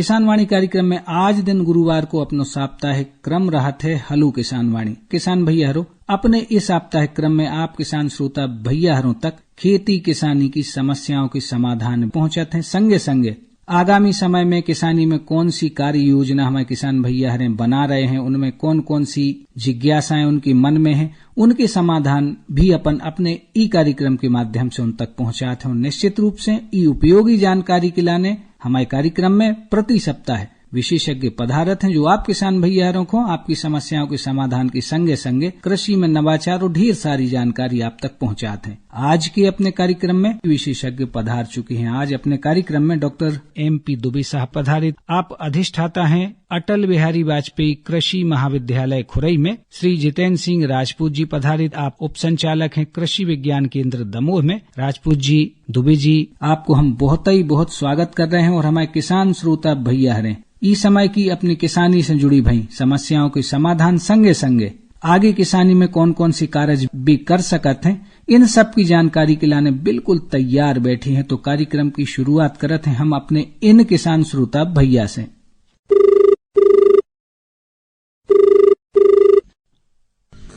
किसान वाणी कार्यक्रम में आज दिन गुरुवार को अपनो साप्ताहिक क्रम रहा थे हलू किसान वाणी। किसान भैया हरो अपने इस साप्ताहिक क्रम में आप किसान श्रोता भैया हरों तक खेती किसानी की समस्याओं के समाधान पहुंचते हैं। संगे संगे आगामी समय में किसानी में कौन सी कार्य योजना हमारे किसान भैया हरें बना रहे हैं, उनमें कौन कौन सी जिज्ञासाएं उनके मन में हैं, उनके समाधान भी अपन अपने ई कार्यक्रम के माध्यम से उन तक पहुंचाते हैं। निश्चित रूप से ई उपयोगी जानकारी के लाने हमारे कार्यक्रम में प्रति सप्ताह विशेषज्ञ पधारत हैं, जो आप किसान भैया को आपकी समस्याओं के समाधान के संगे संगे कृषि में नवाचार और ढेर सारी जानकारी आप तक पहुंचाते हैं। आज के अपने कार्यक्रम में विशेषज्ञ पधार चुके हैं। आज अपने कार्यक्रम में डॉक्टर MP दुबे साहब पधारित। आप अधिष्ठाता हैं अटल बिहारी वाजपेयी कृषि महाविद्यालय खुरई में। श्री जितेंद्र सिंह राजपूत जी पधारित। आप उप संचालक हैं कृषि विज्ञान केंद्र दमोह में। राजपूत जी, दुबे जी, आपको हम बहुत स्वागत कर रहे हैं और हमारे किसान श्रोता भैया हरें इस समय की अपनी किसानी से जुड़ी भई समस्याओं के समाधान संगे संगे आगे किसानी में कौन कौन सी कार्य भी कर सकते हैं, इन सब की जानकारी के लाने बिल्कुल तैयार बैठी हैं। तो कार्यक्रम की शुरुआत करते हैं हम अपने इन किसान श्रोता भैया से।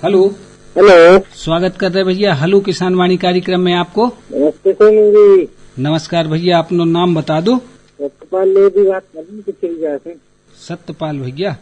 हेलो हेलो, स्वागत कर रहे भैया हलो किसान वाणी कार्यक्रम में आपको। नमस्ते। नमस्कार भैया, अपना नाम बता दो। सत्यपाल लोधी बात कर रही हूँ। सत्यपाल भैया,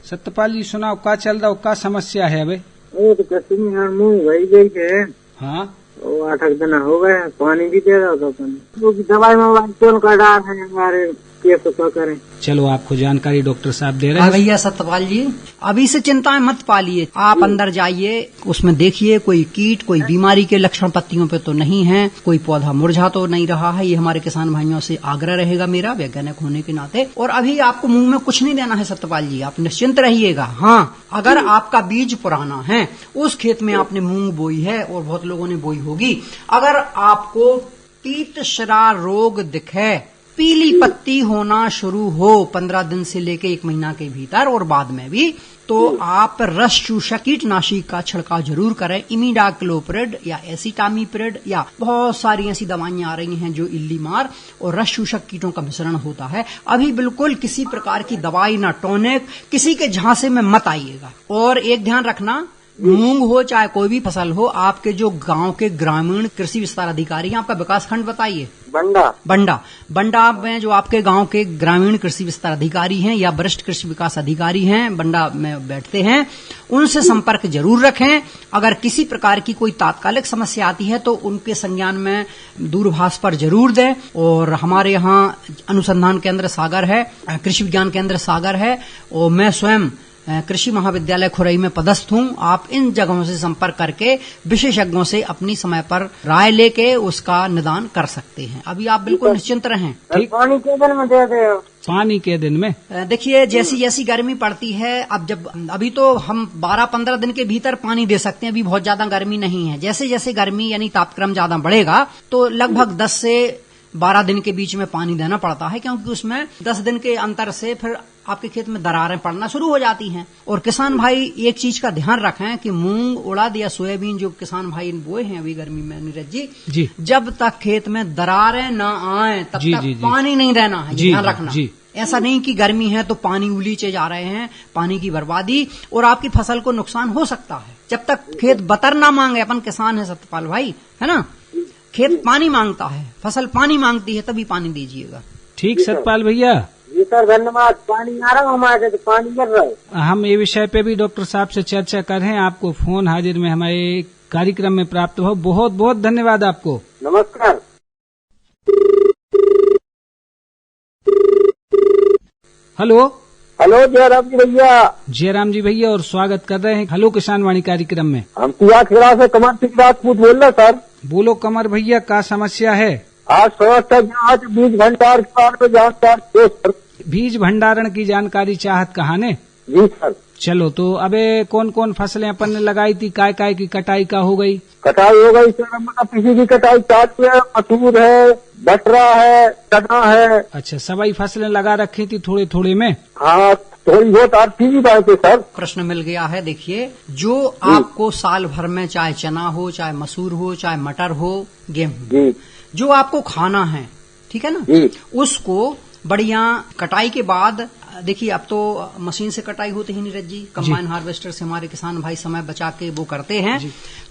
सत्यपाल जी सुनाओ, का चल रहा हो, का समस्या है अबे? वो तो कृषि में मूंग भाई गई है। हाँ, वो 8 दिन हो गए, पानी भी दे रहा था। तो दवाई में कौन का डाल है हमारे केस तो क्या करें। चलो आपको जानकारी डॉक्टर साहब दे रहे हैं। भैया सत्यपाल जी, अभी से चिंताएं मत पालिए। आप अंदर जाइए, उसमें देखिए कोई कीट, कोई बीमारी के लक्षण पत्तियों पे तो नहीं है, कोई पौधा मुरझा तो नहीं रहा है। ये हमारे किसान भाइयों से आग्रह रहेगा मेरा, वैज्ञानिक होने के नाते। और अभी आपको मुंह में कुछ नहीं लेना है सत्यपाल जी, आप निश्चिंत रहिएगा। हाँ, अगर आपका बीज पुराना है, उस खेत में आपने मूंग बोई है और बहुत लोगों ने बोई होगी, अगर आपको पीतशरा रोग दिखे, पीली पत्ती होना शुरू हो 15 दिन से लेके 1 महीना के भीतर और बाद में भी, तो आप रस चूषक कीटनाशी का छिड़काव जरूर करें। इमिडाक्लोप्रिड या एसिटामिप्रिड या बहुत सारी ऐसी दवाइयां आ रही हैं जो इल्लीमार और रस चूषक कीटों का मिश्रण होता है। अभी बिल्कुल किसी प्रकार की दवाई ना टॉनिक किसी के झांसे में मत आइएगा। और एक ध्यान रखना, मूंग हो चाहे कोई भी फसल हो, आपके जो गांव के ग्रामीण कृषि विस्तार अधिकारी हैं, आपका विकास खंड बताइए। बंडा में जो आपके गांव के ग्रामीण कृषि विस्तार अधिकारी हैं या वरिष्ठ कृषि विकास अधिकारी हैं, बंडा में बैठते हैं, उनसे संपर्क जरूर रखें। अगर किसी प्रकार की कोई तात्कालिक समस्या आती है तो उनके संज्ञान में दूरभाष पर जरूर दें। और हमारे यहाँ अनुसंधान केंद्र सागर है, कृषि विज्ञान केंद्र सागर है, और मैं स्वयं कृषि महाविद्यालय खुरई में पदस्थ हूँ। आप इन जगहों से संपर्क करके विशेषज्ञों से अपनी समय पर राय लेके उसका निदान कर सकते हैं। अभी आप बिल्कुल निश्चिंत रहें। ठीक, पानी के दिन में दे दे। पानी के दिन में देखिए, जैसी जैसी गर्मी पड़ती है, अभी तो हम 12-15 दिन के भीतर पानी दे सकते हैं, अभी बहुत ज्यादा गर्मी नहीं है। जैसे जैसे गर्मी यानी तापक्रम ज्यादा बढ़ेगा तो लगभग 10 से 12 दिन के बीच में पानी देना पड़ता है, क्योंकि उसमें 10 दिन के अंतर से फिर आपके खेत में दरारें पड़ना शुरू हो जाती हैं। और किसान भाई एक चीज का ध्यान रखें कि मूंग, उड़द या सोयाबीन जो किसान भाई बोए हैं अभी गर्मी में, नीरज जी, जब तक खेत में दरारें न आए तब तक पानी नहीं देना है, ध्यान रखना। ऐसा नहीं कि गर्मी है तो पानी उलीचे जा रहे हैं, पानी की बर्बादी और आपकी फसल को नुकसान हो सकता है। जब तक खेत बतर ना मांगे, अपन किसान है सत्यपाल भाई, है ना, खेत पानी मांगता है, फसल पानी मांगती है, तभी पानी दीजिएगा। ठीक सत्यपाल भैया जी सर, धन्यवाद। पानी आ रहा हमारे तो पानी गिर रहा है। हम ये विषय पे भी डॉक्टर साहब से चर्चा कर रहे हैं। आपको फोन हाजिर में हमारे कार्यक्रम में प्राप्त हो, बहुत बहुत धन्यवाद आपको। नमस्कार। हेलो जयराम जी भैया। जयराम जी भैया, और स्वागत कर रहे हैं हलो किसान वाणी कार्यक्रम में। हम तिवाखेड़ा से कमर सिंह राजपूत बोल रहे सर। बोलो कमर भैया, का समस्या है? आज बीज भंडार के बारे में जानकारी। बीज भंडारण की जानकारी चाहत कहाँ ने? जी सर। चलो, तो अबे कौन कौन फसलें अपन ने लगाई थी, काय की कटाई का हो गई? कटाई हो गई सर, मतलब किसी की कटाई चालू है, मसूर है, बटरा है, चना है। अच्छा, सभी फसलें लगा रखी थी थोड़े थोड़े में? हाँ, थोड़ी बहुत आती ही बात है सर। प्रश्न मिल गया है। देखिए, जो आपको साल भर में चाहे चना हो, चाहे मसूर हो, चाहे मटर हो, गेहूं, जो आपको खाना है, ठीक है ना, उसको बढ़िया कटाई के बाद देखिए, अब तो मशीन से कटाई होती ही नीरज जी, कंबाइन हार्वेस्टर से हमारे किसान भाई समय बचा के वो करते हैं।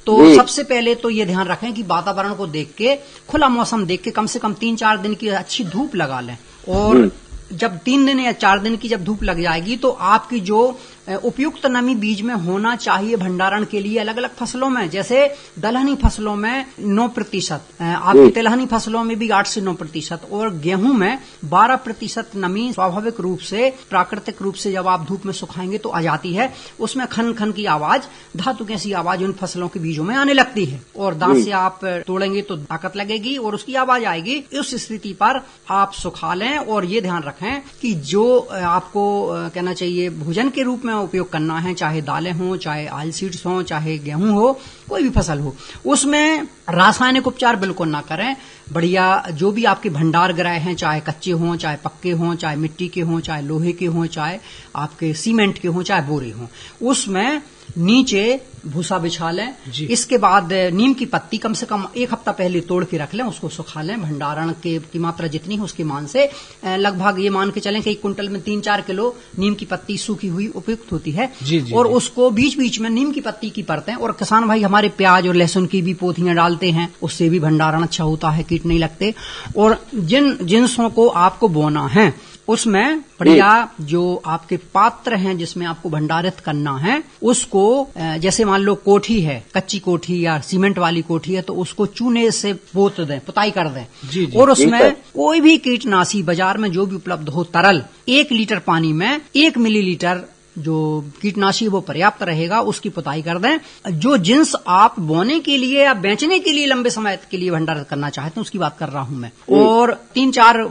तो सबसे पहले तो ये ध्यान रखें कि वातावरण को देख के, खुला मौसम देख के कम से कम 3-4 दिन की अच्छी धूप लगा लें। और जब 3 दिन या 4 दिन की जब धूप लग जाएगी तो आपकी जो उपयुक्त नमी बीज में होना चाहिए भंडारण के लिए, अलग अलग फसलों में, जैसे दलहनी फसलों में 9%, आपकी तिलहनी फसलों में भी 8 से 9%, और गेहूं में 12% नमी स्वाभाविक रूप से, प्राकृतिक रूप से जब आप धूप में सुखाएंगे तो आ जाती है। उसमें खन खन की आवाज, धातु कैसी आवाज उन फसलों के बीजों में आने लगती है, और दांत से आप तोड़ेंगे तो ताकत लगेगी और उसकी आवाज आएगी। उस स्थिति पर आप सुखा लें और ये ध्यान रखें कि जो आपको कहना चाहिए भोजन के रूप में उपयोग करना है, चाहे दालें हों, चाहे ऑयल सीड्स हों, चाहे गेहूं हो, कोई भी फसल हो, उसमें रासायनिक उपचार बिल्कुल ना करें। बढ़िया जो भी आपके भंडार गृह हैं, चाहे कच्चे हों, चाहे पक्के हों, चाहे मिट्टी के हों, चाहे लोहे के हों, चाहे आपके सीमेंट के हों, चाहे बोरे हों, उसमें नीचे भूसा बिछा लें। इसके बाद नीम की पत्ती कम से कम 1 हफ्ता पहले तोड़ के रख लें, उसको सुखा लें। भंडारण की मात्रा जितनी है उसके मान से लगभग ये मान के चलें कि 1 कुंटल में 3-4 किलो नीम की पत्ती सूखी हुई उपयुक्त होती है। और उसको बीच बीच में नीम की पत्ती की परतें, और किसान भाई हमारे प्याज और लहसुन की भी पोथियां डालते हैं, उससे भी भंडारण अच्छा होता है, कीट नहीं लगते। और जिन जिन्सों को आपको बोना है उसमें बढ़िया जो आपके पात्र हैं जिसमें आपको भंडारित करना है, उसको जैसे मान लो कोठी है, कच्ची कोठी या सीमेंट वाली कोठी है, तो उसको चूने से पोत दें, पुताई कर दें। और उसमें कोई भी कीटनाशी बाजार में जो भी उपलब्ध हो तरल, 1 लीटर पानी में 1 मिलीलीटर जो कीटनाशी वो पर्याप्त रहेगा, उसकी पुताई कर दें। जो जिन्स आप बोने के लिए या बेचने के लिए लंबे समय के लिए भंडारित करना चाहते हैं उसकी बात कर रहा हूं मैं। और 3-4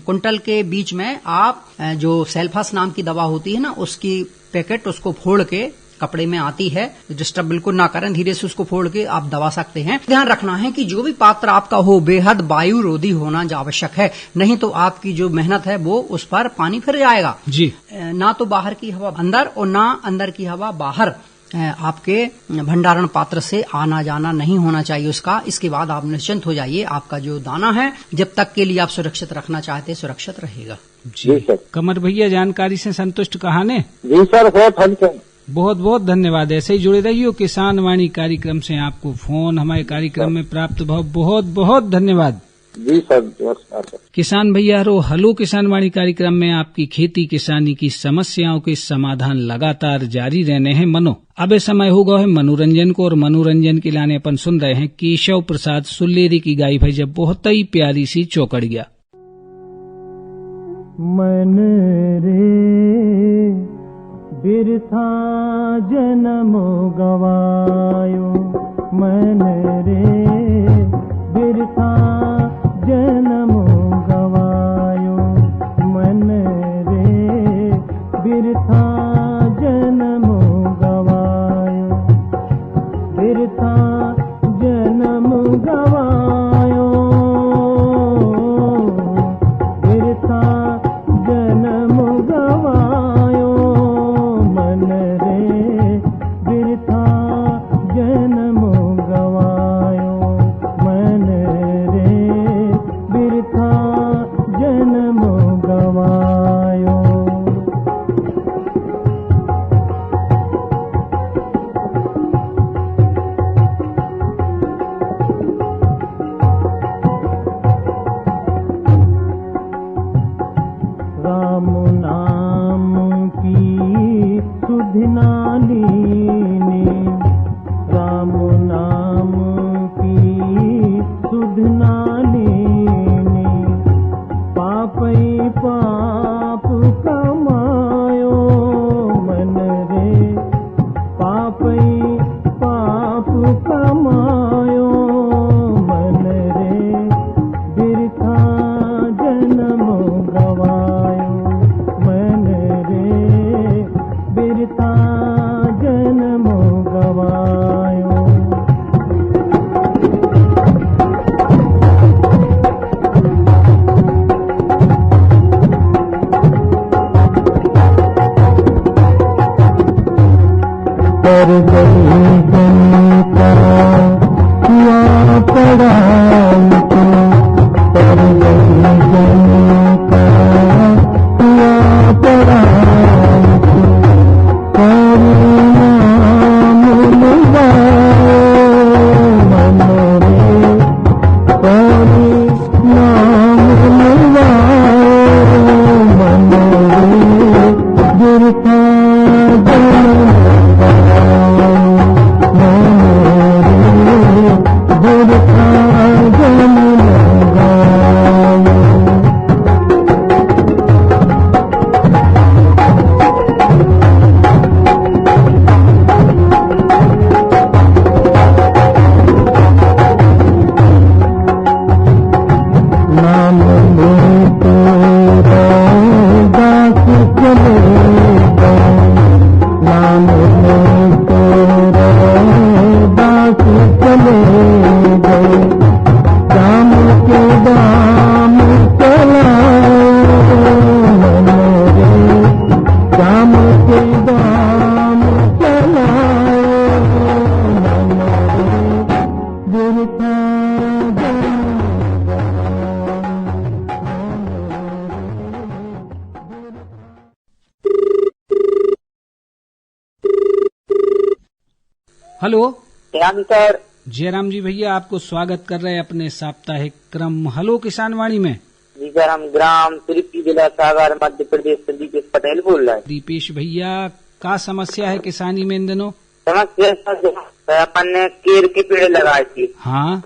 कुंटल के बीच में आप जो सेल्फास नाम की दवा होती है ना, उसकी पैकेट उसको फोड़ के, कपड़े में आती है, डिस्टर्ब बिल्कुल ना करें, धीरे से उसको फोड़ के आप दबा सकते हैं। ध्यान रखना है कि जो भी पात्र आपका हो बेहद वायु रोधी होना आवश्यक है, नहीं तो आपकी जो मेहनत है वो उस पर पानी फिर जाएगा जी। ना तो बाहर की हवा अंदर और ना अंदर की हवा बाहर आपके भंडारण पात्र से आना जाना नहीं होना चाहिए उसका। इसके बाद आप निश्चिंत हो जाइए, आपका जो दाना है जब तक के लिए आप सुरक्षित रखना चाहते हैं सुरक्षित रहेगा जी सर। कमर भैया जानकारी से संतुष्ट कहाने? जी सर, बहुत बहुत धन्यवाद। ऐसे ही जुड़े रहिए किसान वाणी कार्यक्रम से। आपको फोन हमारे कार्यक्रम में प्राप्त भाव बहुत बहुत धन्यवाद जी सर। नमस्कार सर। किसान भैया हेलो किसान वाणी कार्यक्रम में आपकी खेती किसानी की समस्याओं के समाधान लगातार जारी रहने हैं मनो। अब समय होगा है मनोरंजन को, और मनोरंजन के लाने अपन सुन रहे हैं केशव प्रसाद सुल्लेरी की गाई भाई जब बहुत ही प्यारी सी चौकड़िया। मन रे बिरथा जन्मो गवायो, मन रे बिरथा जन्मो गवायो, मन रे बिरथा जन्मो गवायो, बिरथा जन्म गवायो, बिरथा जन्म गवायो, मन रे बिरथा जन्म गवायो। चले गए, दाम के दाम चलाए मन रे, दाम के दाम चलाए मन रे, बिरथा हेलो राम सर। जयराम जी भैया, आपको स्वागत कर रहे हैं अपने साप्ताहिक क्रम हलो किसान वाणी में। जी सर, हम ग्राम तुर्की, जिला सागर, मध्य प्रदेश से दीपेश पटेल बोल रहे हैं। दीपेश भैया, का समस्या है किसानी में इन दिनों? समस्या सर, अपन ने केर के पेड़ लगाए थे हाँ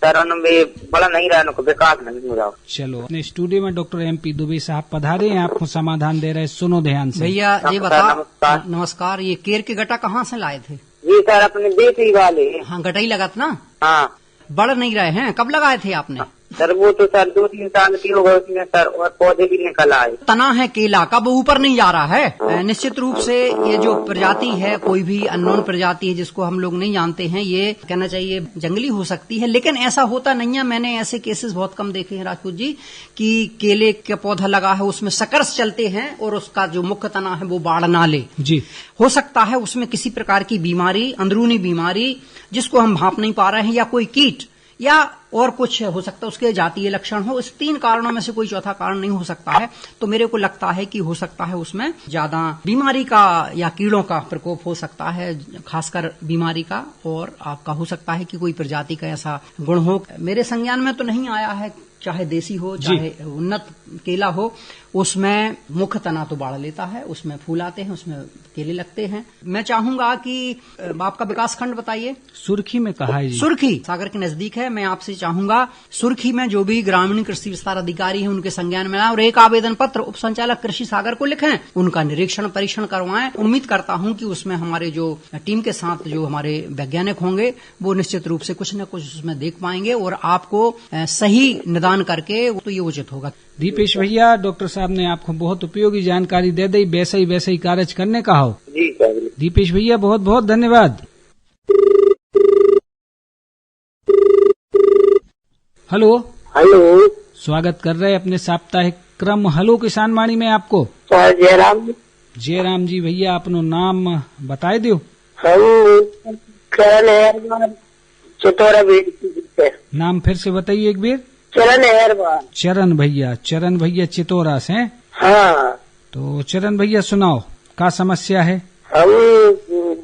सर, उनमें बड़ा नहीं रहा, उनको विकास नहीं हो रहा। चलो, अपने स्टूडियो में डॉक्टर MP दुबे साहब पधारे हैं, आपको समाधान दे रहे हैं, सुनो ध्यान से। भैया ये नमस्कार, बता, नमस्कार। नमस्कार, ये केर के गटा कहाँ से लाए थे? जी सर, अपने देसी वाले। हाँ, गटा ही लगा था ना? हाँ बढ़ नहीं रहे हैं, कब लगाए थे आपने? सर, वो तो सर 2-3 साल की हो गए उसमें सर, और पौधे भी निकल आए। तना है केला का, वो ऊपर नहीं जा रहा है। निश्चित रूप से ये जो प्रजाति है, कोई भी अननोन प्रजाति है जिसको हम लोग नहीं जानते हैं, ये कहना चाहिए जंगली हो सकती है, लेकिन ऐसा होता नहीं है। मैंने ऐसे केसेस बहुत कम देखे हैं राजपूत जी कि केले का पौधा लगा है, उसमें सकर्स चलते हैं और उसका जो मुख्य तना है वो बाढ़ ना ले। जी, हो सकता है उसमें किसी प्रकार की बीमारी, अंदरूनी बीमारी जिसको हम भांप नहीं पा रहे हैं, या कोई कीट, या और कुछ हो सकता है उसके जातीय लक्षण हो। इस 3 कारणों में से कोई चौथा कारण नहीं हो सकता है। तो मेरे को लगता है कि हो सकता है उसमें ज्यादा बीमारी का या कीड़ों का प्रकोप हो सकता है, खासकर बीमारी का, और आपका हो सकता है कि कोई प्रजाति का ऐसा गुण हो। मेरे संज्ञान में तो नहीं आया है, चाहे देसी हो चाहे उन्नत केला हो, उसमें मुख्य तना तो बाढ़ लेता है, उसमें फूल आते हैं, उसमें केले लगते हैं। मैं चाहूंगा कि आपका विकास खंड बताइए। सुर्खी में कहा है जी। सुर्खी सागर के नजदीक है। मैं आपसे चाहूंगा सुर्खी में जो भी ग्रामीण कृषि विस्तार अधिकारी हैं उनके संज्ञान में लाएं और एक आवेदन पत्र उप संचालक कृषि सागर को लिखें, उनका निरीक्षण परीक्षण करवाएं। उम्मीद करता हूं कि उसमें हमारे जो टीम के साथ जो हमारे वैज्ञानिक होंगे वो निश्चित रूप से कुछ न कुछ उसमें देख पाएंगे और आपको सही निदान करके तो ये उचित होगा। दीपेश भैया, डॉक्टर साहब ने आपको बहुत उपयोगी जानकारी दे दी, वैसे ही कार्य करने का हो। जी सर। दीपेश भैया, बहुत बहुत धन्यवाद। हेलो हेलो, स्वागत कर रहे हैं अपने साप्ताहिक क्रम हलो किसान वाणी में आपको। सर जयराम। जयराम जी भैया, अपनो नाम बताए दो। हम चितौरा से। नाम फिर से बताइए एक बार। चरण भैया चितौरा से। हाँ, तो चरण भैया सुनाओ, का समस्या है? हम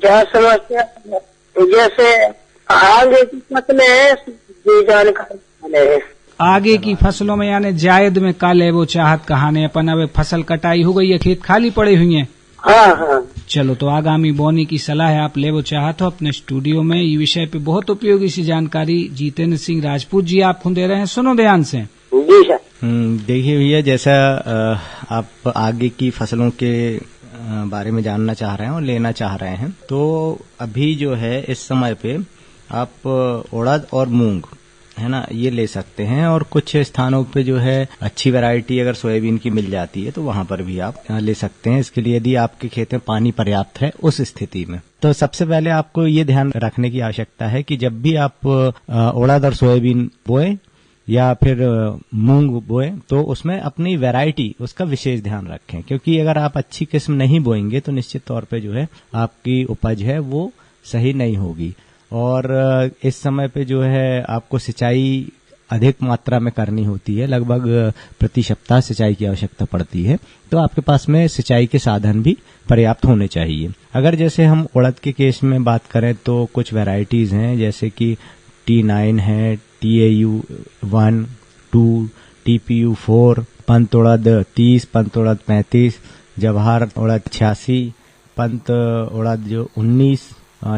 जहाँ समस्या जैसे आगे की फसलें है, ये जानकारी है। आगे की फसलों में यानी जायद में का लेवो चाहत कहाने, अपन अब फसल कटाई हो गई है, खेत खाली पड़े हुए हैं। हाँ हाँ। चलो, तो आगामी बोनी की सलाह है आप लेवो चाहत हो अपने स्टूडियो में। ये विषय पे बहुत उपयोगी सी जानकारी जितेंद्र सिंह राजपूत जी आपको दे रहे हैं, सुनो ध्यान से। जी सर। देखिए भैया, जैसा आप आगे की फसलों के बारे में जानना चाह रहे हैं और लेना चाह रहे हैं, तो अभी जो है इस समय पे आप उड़द और मूंग है ना, ये ले सकते हैं। और कुछ स्थानों पे जो है अच्छी वैरायटी अगर सोयाबीन की मिल जाती है तो वहां पर भी आप ले सकते हैं। इसके लिए यदि आपके खेत में पानी पर्याप्त है उस स्थिति में, तो सबसे पहले आपको ये ध्यान रखने की आवश्यकता है कि जब भी आप उड़द और सोयाबीन बोए या फिर मूंग बोए, तो उसमें अपनी वैरायटी उसका विशेष ध्यान रखें, क्योंकि अगर आप अच्छी किस्म नहीं बोएंगे तो निश्चित तौर पे जो है आपकी उपज है वो सही नहीं होगी। और इस समय पे जो है आपको सिंचाई अधिक मात्रा में करनी होती है, लगभग प्रति सप्ताह सिंचाई की आवश्यकता पड़ती है, तो आपके पास में सिंचाई के साधन भी पर्याप्त होने चाहिए। अगर जैसे हम उड़द के केस में बात करें तो कुछ वैरायटीज हैं, जैसे कि T9 है, TAU 1, 2, TPU 4, पंत उड़द 30, पंत उड़द 35, जवाहर उड़द 86, पंत उड़द जो 19,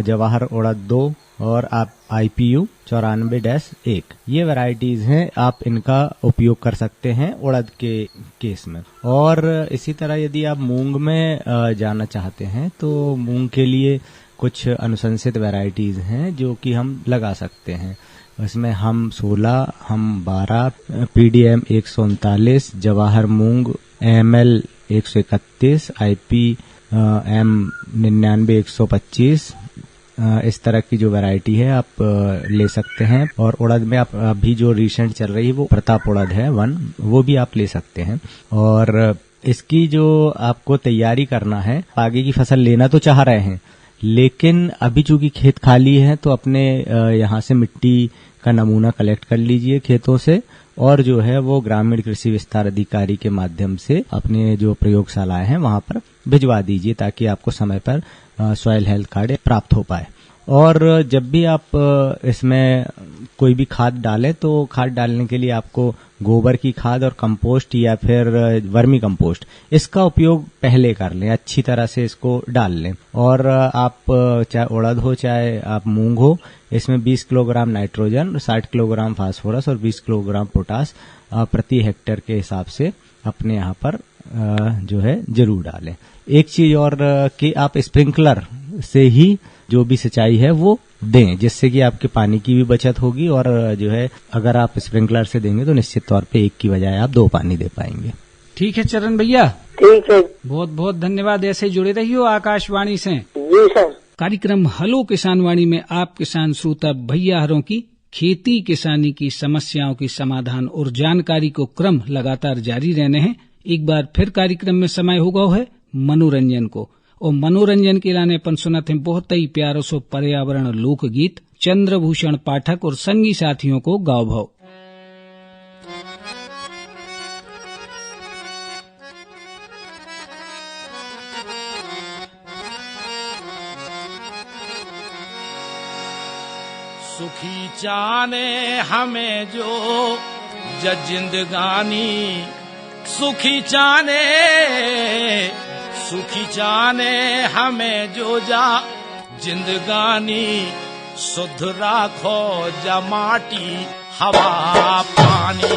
जवाहर उड़द 2 और आप IPU 94-1, ये वैरायटीज हैं, आप इनका उपयोग कर सकते हैं उड़द के केस में। और इसी तरह यदि आप मूंग में जाना चाहते हैं तो मूंग के लिए कुछ अनुशंसित वैरायटीज हैं जो कि हम लगा सकते हैं। इसमें हम 16, हम 12, PDM 139, जवाहर मूंग ML 131, IP M 99 125, इस तरह की जो वैरायटी है आप ले सकते हैं। और उड़द में आप अभी जो रिसेंट चल रही है वो प्रताप उड़द है 1, वो भी आप ले सकते हैं। और इसकी जो आपको तैयारी करना है, आगे की फसल लेना तो चाह रहे हैं, लेकिन अभी चूंकि खेत खाली है तो अपने यहाँ से मिट्टी का नमूना कलेक्ट कर लीजिए खेतों से, और जो है वो ग्रामीण कृषि विस्तार अधिकारी के माध्यम से अपने जो प्रयोगशालाएं हैं वहां पर भिजवा दीजिए, ताकि आपको समय पर सॉइल हेल्थ कार्ड प्राप्त हो पाए। और जब भी आप इसमें कोई भी खाद डालें तो खाद डालने के लिए आपको गोबर की खाद और कंपोस्ट या फिर वर्मी कंपोस्ट, इसका उपयोग पहले कर लें, अच्छी तरह से इसको डाल लें। और आप चाहे उड़द हो चाहे आप मूंग हो, इसमें 20 किलोग्राम नाइट्रोजन, 60 किलोग्राम फास्फोरस और 20 किलोग्राम पोटास प्रति हेक्टेयर के हिसाब से अपने यहाँ पर जो है जरूर डालें। एक चीज और कि आप स्प्रिंकलर से ही जो भी सिंचाई है वो दें, जिससे कि आपके पानी की भी बचत होगी, और जो है अगर आप स्प्रिंकलर से देंगे तो निश्चित तौर पे एक की बजाय आप 2 पानी दे पाएंगे। ठीक है चरण भैया, ठीक है बहुत बहुत धन्यवाद। ऐसे जुड़े रहिए आकाशवाणी से। जी सर। कार्यक्रम हेलो किसान वाणी में आप किसान श्रोता भैया हरों की खेती किसानी की समस्याओं की समाधान और जानकारी को क्रम लगातार जारी रहने हैं। एक बार फिर कार्यक्रम में समय होगा है मनोरंजन को, और मनोरंजन के लाने अपन सुनत हैं बहुत ही प्यारो सो पर्यावरण लोकगीत चंद्रभूषण पाठक और संगी साथियों को गाँव भाव। सुखी जाने हमें जो जिंदगानी, सुखी जाने हमें जो जिंदगानी, शुद्ध राखो माटी हवा पानी।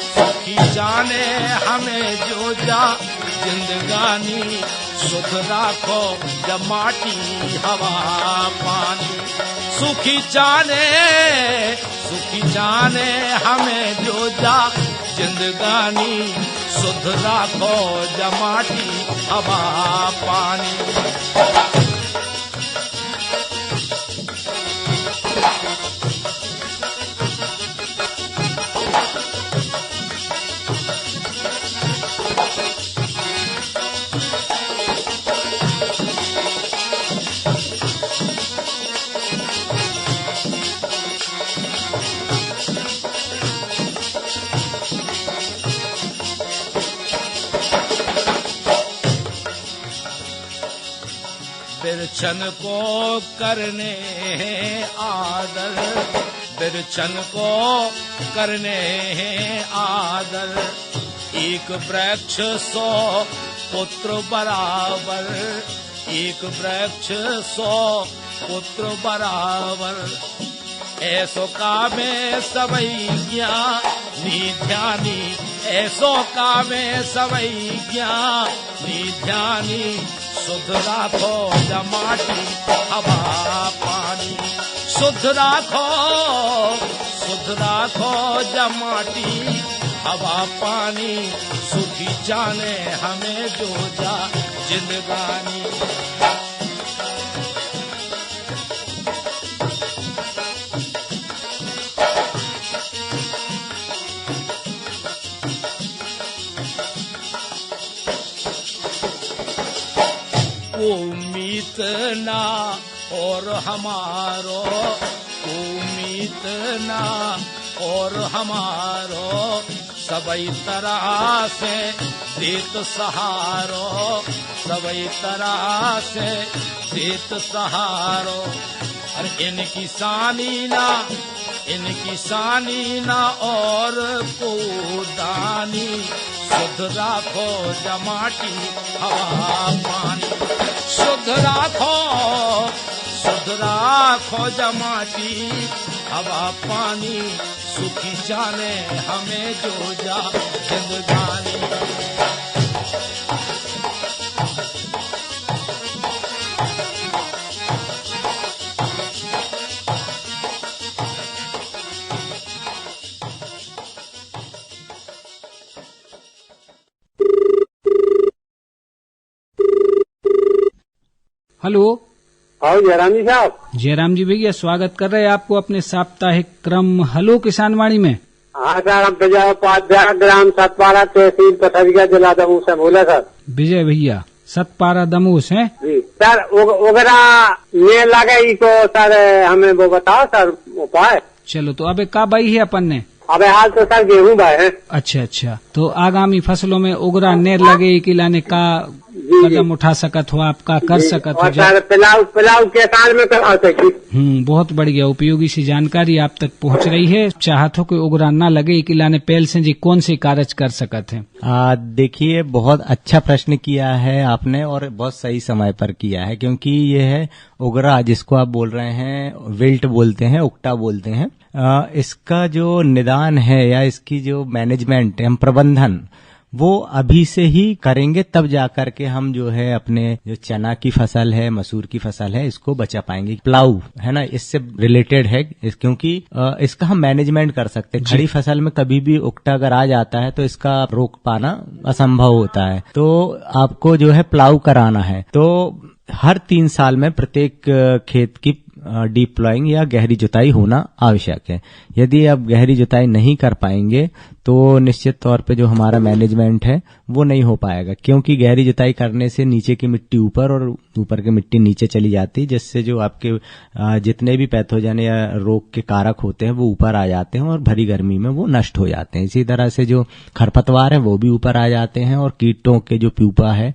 सुखी जाने हमें जो जिंदगानी, शुद्ध राखो माटी हवा पानी। सुखी जाने हमें जो जिंदगानी, शुद्ध राखो माटी हवा पानी। बिरछन को करने आदर, बिरछन को करने आदर, एक वृक्ष 100 पुत्र बराबर, एक वृक्ष 100 पुत्र बराबर। ऐसो कामे सबई ज्ञानी ध्यानी, ऐसो कामे सबई ज्ञानी ध्यानी, शुद्ध राखो माटी हवा पानी। शुद्ध राखो माटी हवा पानी। सुखी जाने हमें जो जिंदगानी। उम्मीद ना और हमारो, उम्मीद ना और हमारो, सबई तरह से देत सहारो, सबई तरह से देत सहारो। और इनकी सानी ना और को दानी, शुद्ध राखो माटी हवा पानी। शुद्ध राखो माटी हवा पानी। सुखी जाने हमें जो जिंदगानी। हेलो और जयराम जी साहब। जयराम जी भैया, स्वागत कर रहे हैं आपको अपने साप्ताहिक क्रम हलो किसानवाणी में। हाँ सर, हम विजय उपाध्याय, ग्राम सतपाड़ा, तहसील पथरिया, जिला दमोह से बोले सर। विजय भैया, सतपाड़ा दमोह से जी सर। उगरा ये लगे को सर, हमें वो बताओ सर उपाय। चलो, तो अबे का बाई है अपन ने? अबे हाल तो सर गेहूं बाय है। अच्छा, तो आगामी फसलों में उगरा नेर लगे कि लाने का कदम उठा सकत हो, आपका कर सकत हो? सर पिलाऊ के साल में करा सकती। बहुत बढ़िया, उपयोगी सी जानकारी आप तक पहुंच रही है। चाहत हो कि उगरा ना लगे कि लाने पहल से जी कौन से कार्य कर सकत है? देखिए, बहुत अच्छा प्रश्न किया है आपने और बहुत सही समय पर किया है, क्योंकि ये है उगरा जिसको आप बोल रहे हैं, विल्ट बोलते हैं, उकटा बोलते हैं। इसका जो निदान है या इसकी जो मैनेजमेंट है, प्रबंधन, वो अभी से ही करेंगे, तब जाकर के हम जो है अपने जो चना की फसल है, मसूर की फसल है, इसको बचा पाएंगे। प्लाऊ है ना, इससे रिलेटेड है, क्योंकि इसका हम मैनेजमेंट कर सकते हैं। खड़ी फसल में कभी भी उकटा अगर आ जाता है तो इसका रोक पाना असंभव होता है। तो आपको जो है प्लाऊ कराना है, तो हर 3 साल में प्रत्येक खेत की डीप प्लॉइंग या गहरी जुताई होना आवश्यक है। यदि आप गहरी जुताई नहीं कर पाएंगे तो निश्चित तौर पे जो हमारा मैनेजमेंट है वो नहीं हो पाएगा, क्योंकि गहरी जुताई करने से नीचे की मिट्टी ऊपर और ऊपर की मिट्टी नीचे चली जाती है, जिससे जो आपके जितने भी पैथोजन या रोग के कारक होते हैं वो ऊपर आ जाते हैं और भरी गर्मी में वो नष्ट हो जाते हैं। इसी तरह से जो खरपतवार है वो भी ऊपर आ जाते हैं और कीटों के जो प्यूपा है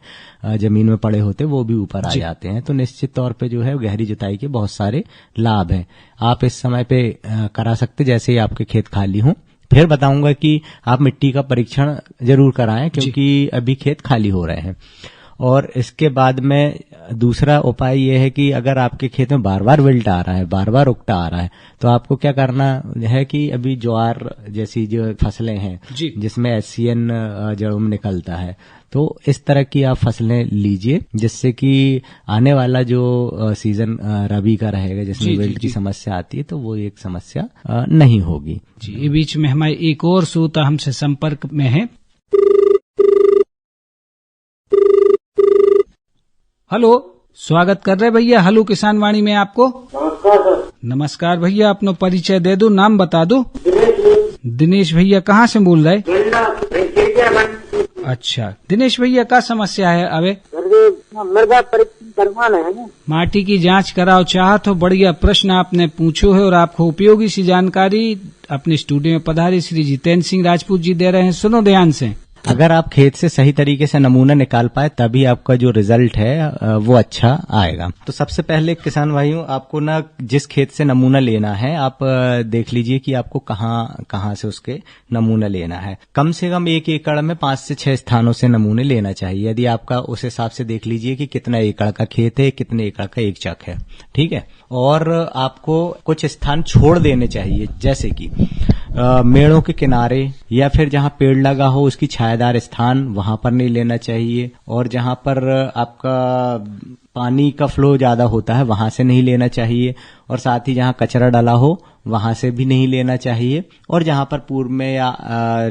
जमीन में पड़े होते हैं वो भी ऊपर आ जाते हैं। तो निश्चित तौर पे जो है गहरी जुताई के बहुत सारे लाभ हैं। आप इस समय पे करा सकते जैसे ही आपके खेत खाली हों। फिर बताऊंगा कि आप मिट्टी का परीक्षण जरूर कराएं, क्योंकि अभी खेत खाली हो रहे हैं। और इसके बाद में दूसरा उपाय ये है कि अगर आपके खेत में बार बार विल्ट आ रहा है, बार बार उकटा आ रहा है, तो आपको क्या करना है कि अभी ज्वार जैसी जो फसलें हैं जिसमें SCN जड़ों में निकलता है, तो इस तरह की आप फसलें लीजिए, जिससे कि आने वाला जो सीजन रबी का रहेगा जिसमें विल्ट की समस्या आती है तो वो एक समस्या नहीं होगी। जी, बीच में हमारे एक और श्रोता हमसे संपर्क में है। हेलो, स्वागत कर रहे भैया हलो किसान वाणी में आपको। नमस्कार सर। नमस्कार भैया, अपना परिचय दे दो, नाम बता दो। दिनेश भैया, कहाँ से बोल रहे? अच्छा, दिनेश भैया, क्या समस्या है? अबे मृदा परीक्षण करवाना है ना, माटी की जांच कराओ चाहत हो। बढ़िया प्रश्न आपने पूछो है और आपको उपयोगी सी जानकारी अपने स्टूडियो में पधारे श्री जितेंद्र सिंह राजपूत जी दे रहे हैं। सुनो ध्यान से। अगर आप खेत से सही तरीके से नमूना निकाल पाए तभी आपका जो रिजल्ट है वो अच्छा आएगा। तो सबसे पहले किसान भाइयों, आपको ना जिस खेत से नमूना लेना है आप देख लीजिए कि आपको कहाँ से उसके नमूना लेना है। कम से कम 1 एकड़ में 5 से 6 स्थानों से नमूने लेना चाहिए। यदि आपका उस हिसाब से देख लीजिए कि कितना एकड़ का खेत है, कितने एकड़ का एक चक है, ठीक है। और आपको कुछ स्थान छोड़ देने चाहिए, जैसे कि मेड़ों के किनारे या फिर जहाँ पेड़ लगा हो उसकी छायादार स्थान, वहां पर नहीं लेना चाहिए। और जहाँ पर आपका पानी का फ्लो ज्यादा होता है वहां से नहीं लेना चाहिए। और साथ ही जहाँ कचरा डला हो वहां से भी नहीं लेना चाहिए। और जहां पर पूर्व में या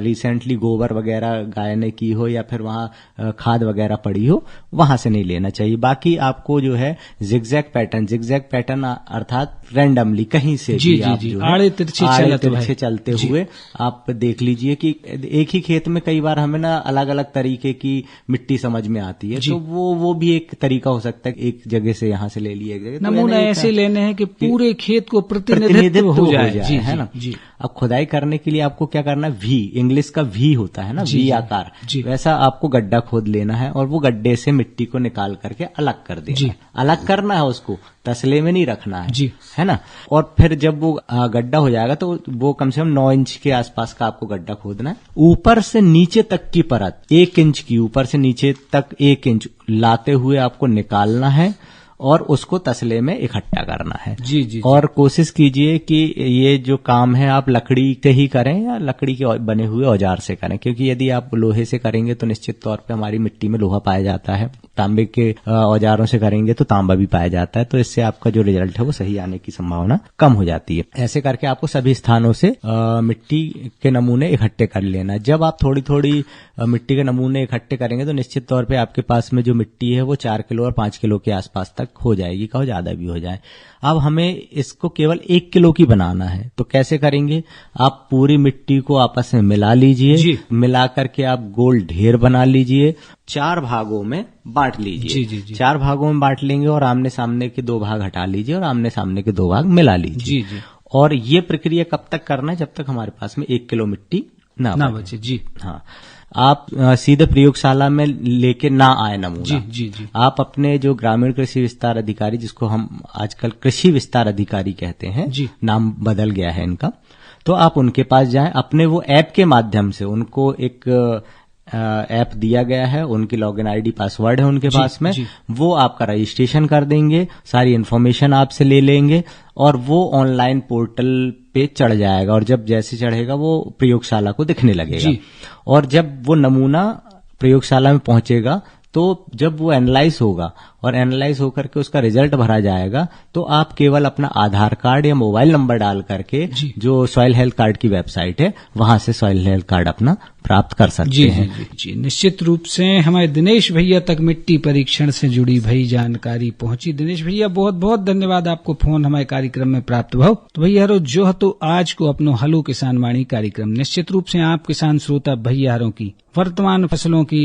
रिसेंटली गोबर वगैरह गाय ने की हो या फिर वहां खाद वगैरह पड़ी हो वहां से नहीं लेना चाहिए। बाकी आपको जो है जिगजैग पैटर्न अर्थात रैंडमली कहीं से भी आप जो है आड़े तिरछे चलते हुए आप देख लीजिए कि एक ही खेत में कई बार हमें ना अलग अलग तरीके की मिट्टी समझ में आती है, तो वो भी एक तरीका हो सकता है। एक जगह से यहाँ से ले लिया एक जगह, नमूना ऐसे लेने हैं कि पूरे खेत को प्रतिनिधित्व हो जाए, है ना। अब खुदाई करने के लिए आपको क्या करना है, वी, इंग्लिश का वी होता है ना, वी आकार, वैसा आपको गड्ढा खोद लेना है और वो गड्ढे से मिट्टी को निकाल करके अलग कर देना है। अलग करना है, उसको तसले में नहीं रखना है ना। और फिर जब वो गड्ढा हो जाएगा तो वो कम से कम 9 इंच के आसपास का आपको गड्ढा खोदना है। ऊपर से नीचे तक की परत 1 इंच की, ऊपर से नीचे तक 1 इंच लाते हुए आपको निकालना है और उसको तसले में इकट्ठा करना है। जी। और कोशिश कीजिए कि ये जो काम है आप लकड़ी से ही करें या लकड़ी के बने हुए औजार से करें, क्योंकि यदि आप लोहे से करेंगे तो निश्चित तौर पे हमारी मिट्टी में लोहा पाया जाता है। तांबे के औजारों से करेंगे तो तांबा भी पाया जाता है, तो इससे आपका जो रिजल्ट है वो सही आने की संभावना कम हो जाती है। ऐसे करके आपको सभी स्थानों से मिट्टी के नमूने इकट्ठे कर लेना। जब आप थोड़ी थोड़ी मिट्टी के नमूने इकट्ठे करेंगे तो निश्चित तौर पे आपके पास में जो मिट्टी है वो 4 किलो और 5 किलो के आसपास तक हो जाएगी, कहो ज्यादा भी हो जाए। अब हमें इसको केवल 1 किलो की बनाना है, तो कैसे करेंगे? आप पूरी मिट्टी को आपस में मिला लीजिए, मिला करके आप गोल ढेर बना लीजिए, 4 भागों में बांट लीजिए। 4 भागों में बांट लेंगे और आमने सामने के 2 भाग हटा लीजिए और आमने सामने के 2 भाग मिला लीजिए। और ये प्रक्रिया कब तक करना है? जब तक हमारे पास में 1 किलो मिट्टी ना बचे। जी हाँ, आप सीधे प्रयोगशाला में लेके ना आए नमूना। जी। आप अपने जो ग्रामीण कृषि विस्तार अधिकारी, जिसको हम आजकल कृषि विस्तार अधिकारी कहते हैं, नाम बदल गया है इनका, तो आप उनके पास जाएं। अपने वो ऐप के माध्यम से, उनको एक ऐप दिया गया है, उनकी लॉगिन आईडी पासवर्ड है उनके पास में, वो आपका रजिस्ट्रेशन कर देंगे, सारी इन्फॉर्मेशन आपसे ले लेंगे और वो ऑनलाइन पोर्टल पे चढ़ जाएगा। और जब जैसे चढ़ेगा वो प्रयोगशाला को दिखने लगेगा। और जब वो नमूना प्रयोगशाला में पहुंचेगा तो जब वो एनालाइज होगा और एनालाइज होकर के उसका रिजल्ट भरा जाएगा, तो आप केवल अपना आधार कार्ड या मोबाइल नंबर डाल करके जो सॉइल हेल्थ कार्ड की वेबसाइट है वहां से सॉइल हेल्थ कार्ड अपना प्राप्त कर सकते हैं। जी, निश्चित रूप से हमारे दिनेश भैया तक मिट्टी परीक्षण से जुड़ी भई जानकारी पहुंची। दिनेश भैया बहुत बहुत धन्यवाद, आपको फोन हमारे कार्यक्रम में प्राप्त भव। तो भैया जो तो आज को अपनो हलो किसान वाणी कार्यक्रम निश्चित रूप से आप किसान श्रोता भैया की वर्तमान फसलों की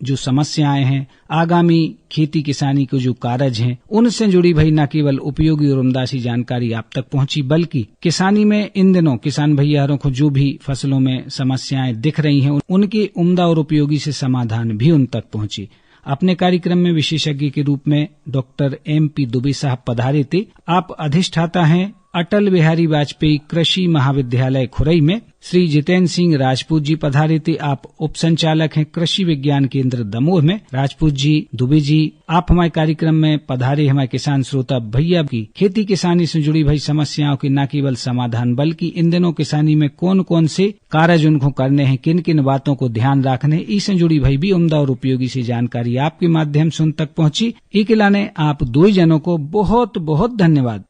जो समस्याएं हैं, आगामी खेती किसानी को जो कार्य हैं, उनसे जुड़ी भई न केवल उपयोगी और उम्दासी जानकारी आप तक पहुंची, बल्कि किसानी में इन दिनों किसान भैयारों को जो भी फसलों में समस्याएं दिख रही हैं, उनके उम्दा और उपयोगी से समाधान भी उन तक पहुंची। अपने कार्यक्रम में विशेषज्ञ के रूप में डॉक्टर MP दुबे साहब पधारे थे। आप अधिष्ठाता हैं अटल बिहारी वाजपेयी कृषि महाविद्यालय खुरई में। श्री जितेंद्र सिंह राजपूत जी पधारे थे, आप उप संचालक हैं कृषि विज्ञान केंद्र दमोह में। राजपूत जी, दुबे जी, आप हमारे कार्यक्रम में पधारे हमारे किसान श्रोता भैया की खेती किसानी से जुड़ी भई समस्याओं के न केवल समाधान, बल्कि इन दिनों किसानी में कौन कौन से कार्य उनको करने हैं, किन किन बातों को ध्यान रखने, इससे जुड़ी भई भी उम्दा और उपयोगी सी जानकारी आपके माध्यम से उन तक पहुंची। इकलाने आप 2 जनों को बहुत बहुत धन्यवाद।